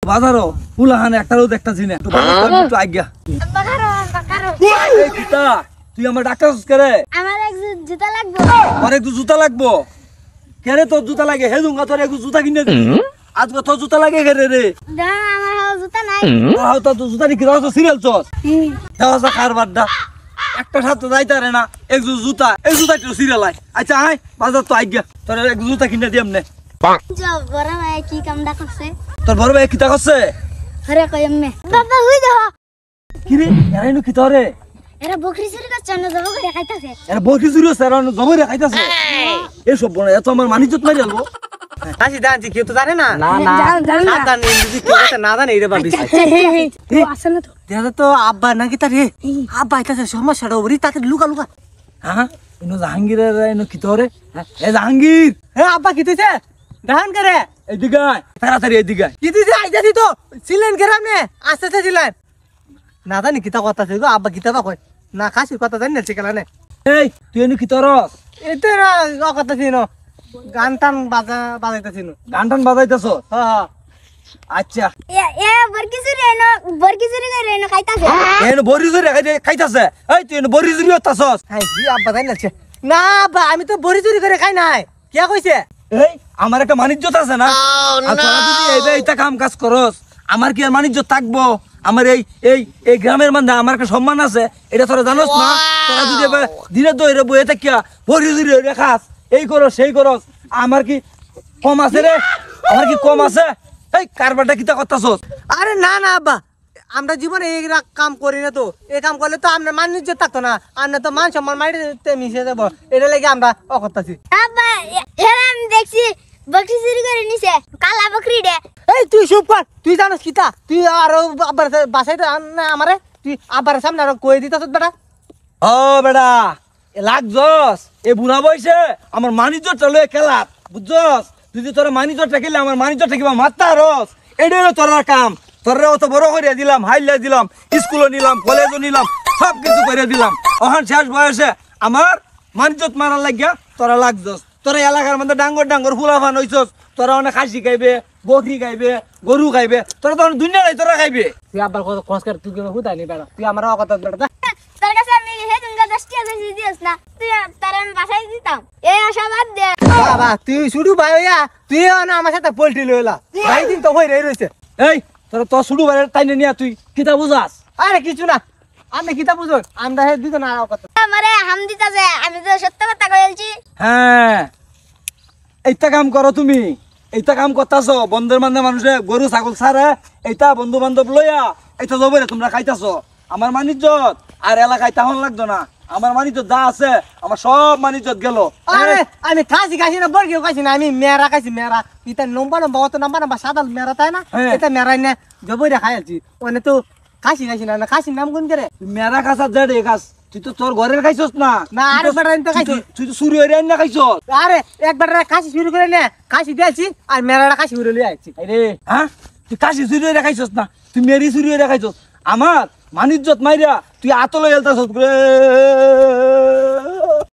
বাজারও ফুলাহান একটারও দেখতাছি না একটু আজ্ঞা এই কিতা তুই আমার ডাক্তার করে আমার এক জুতা লাগবে আর একটু জুতা লাগবো কেরে তোর জুতা লাগে হে জুঙ্গা তোর একটু জুতা কিনে দে আজ তোর জুতা লাগে কেরে রে আমার জুতা নাই তোর জুতা নিকি তো সিরিয়াল চস দেওয়া কারবার দা একটা সাথে যাইতারে না একটু জুতা এই জুতা একটু সিরিয়াল আয় আচ্ছা আয় বাজার তো আজ্ঞা তোর এক জুতা কিনে দিয়াম নে বড় ভাই কি কামটা করছে তোর বড় ভাই কিতা করছে আরে কইমে বাবা হই দাও কি রে এরাইনো কি তোরে এরা বকরি চুরি করছে না জব করে খাইতাছে এরা বকরি চুরি করছে এরা জবরে খাইতাছে এই সব বড় এত আমার মানিজ্জত মারি আলবো আসি দাঁড়াচ্ছি কেউ তো জানে না না না জানে যদি কেউ কথা না জানে এটা ভাবিস আসে না তো দেখা তো আব্বা নাকি তার রে আব্বা এটা সমস্যাটা ওরি তাতে লুকা লুকা হ্যাঁ ইনো জাহাঙ্গীরের ইনো কি তোরে এ জাহাঙ্গীর হ্যাঁ আব্বা কি তুইছে ধান করে এদিকে আয় তাড়াতাড়ি এদিকে আয় কি তুইছে আইতাছি তো ছিলেন কেরাম নে আস্তে আস্তে ছিলেন না জানি কিতা কথা আছে গো আব্বা কিতা বা কয় না খাসির কথা জানি না শিখালা নে এই তুই এনো কি তোরস এটা না কথা ছিল গান টান বাজাইতেছি গান টান বাজাইতেছ হ্যাঁ আচ্ছা এ বরকি চুরি করে এনো খাইতাছে এনো বরি জুরি খাইতাছে এই তুই এনো বরি জুরি হতাছস হ্যাঁ জি আব্বা জানি না না আব্বা আমি তো বড়ি চুরি করে খাই নাই কে কইছে এই আমার একটা মানিজ্জত আছে না আর তোরা যদি এইটা কাম কাজ করস আমার কি আর মানিজ্জত থাকবো আমার এই গ্রামের মধ্যে আমার একটা সম্মান আছে এটা তোরা জানোস না তোরা যদি দিনে দইরে বইয়ে থাকিয়া বরি জুরি রেখাস এই করস সেই করস আমার কি কম আছে রে আমার কি কম আছে এই কারবারটা কিতা করতাছস আরে না না আব্বা আমরা জীবনে এই কাম করি না তো এই কাম করলে তো আমরা মান ইজ্জত থাকতো না আমরা তো মান সম্মান মাইতে মিশে যাবো এটা লেগে আমরা অকরতাছি আব্বা এরা আমি দেখছি বকরি চুরি করে নিছে কালা বকরি দে এই তুই চুপ কর তুই জানিস কিতা তুই আর আব্বার বাসাইতে না আমারে তুই আব্বার সামনে আর কই দিতাছ বেটা ও বেড়া এ লাগছস এ বুড়া বয়সে আমার মানিজ্জতটা লয়ে খেলা বুঝছস তুই যে তোরা মানিজ্জতটা খেলে আমার মানিজ্জতটা কিবা মাত্তা রস এটাই হলো তোর কাম তোরা অত বড় করে দিলাম হাইলে দিলাম স্কুলও নিলাম কলেজও নিলাম সব কিছু করে দিলাম ওখান শেষ বয়সে আমার মানিজ্জত মারার লাগিয়া তোরা লাগছস তোরা এলাকার মধ্যে ডাঙ্গর ডাঙ্গর ফুলাফান হইছস তোরা অনেক খাসি খাইবে বকরি খাইবে গরু খাইবে তোরা তো দুনিয়া তোরা খাইবে তুই আব্বার কথা খোঁজ করে তুই হুদাই নি বেটা তুই আমার অকত বেটা তোর কাছে আমি হে তুমি 10 টাকা বেশি দিস না তুই তার আমি বাসায় দিতাম এই আশা বাদ দে বাবা তুই শুরু ভাই হইয়া তুই না আমার সাথে পোল্ট্রি লইলা ভাই দিন তো হই রইছে এই তোরা তো শুরু বাইরে টাইনে নিয়া তুই কিতা বুঝাস আরে কিছু না আমি কিতা বুঝো আমরা হে দিত না অকত আমারে হাম দিতাছে আমি তো সত্য কথা কইছি হ্যাঁ এইটা কাম করো তুমি এইটা কাম করতাছো বন্ধের মধ্যে মানুষে গরু ছাগল ছাড়ে এইটা বন্ধু বান্ধব লইয়া এইটা জবরে তোমরা খাইতাছো আমার মানিজ্জত আর এলাকায় তাহন লাগতো না আমার মানিজ্জত যা আছে আমার সব মানিজ্জত গেল আরে আমি খাসি খাইছি না বর্গিও খাইছি না আমি মেরা খাইছি মেরা এটা লম্বা লম্বা অত লম্বা সাদা মেরা তাই না এটা মেরাই না জবরে খাইছি ওনে তো খাসি খাইছি না খাসির নাম কোন করে মেরা খাসা জেডে খাস তুই তো তোর ঘরের খাইছস না না আরে বেটা তো খাইছি তুই তো চুরি হইরে না খাইছস আরে একবার খাসি শুরু করে নে খাসি দিয়েছি আর মেরাটা খাসি উড়ে লিয়ে আইছি আরে হ্যাঁ তুই কাশি চুরি হইরে খাইছস না তুই মেরি চুরি হইরে খাইছস আমার মানিজ্জত মাইরা তুই আতলে এলতাছস রে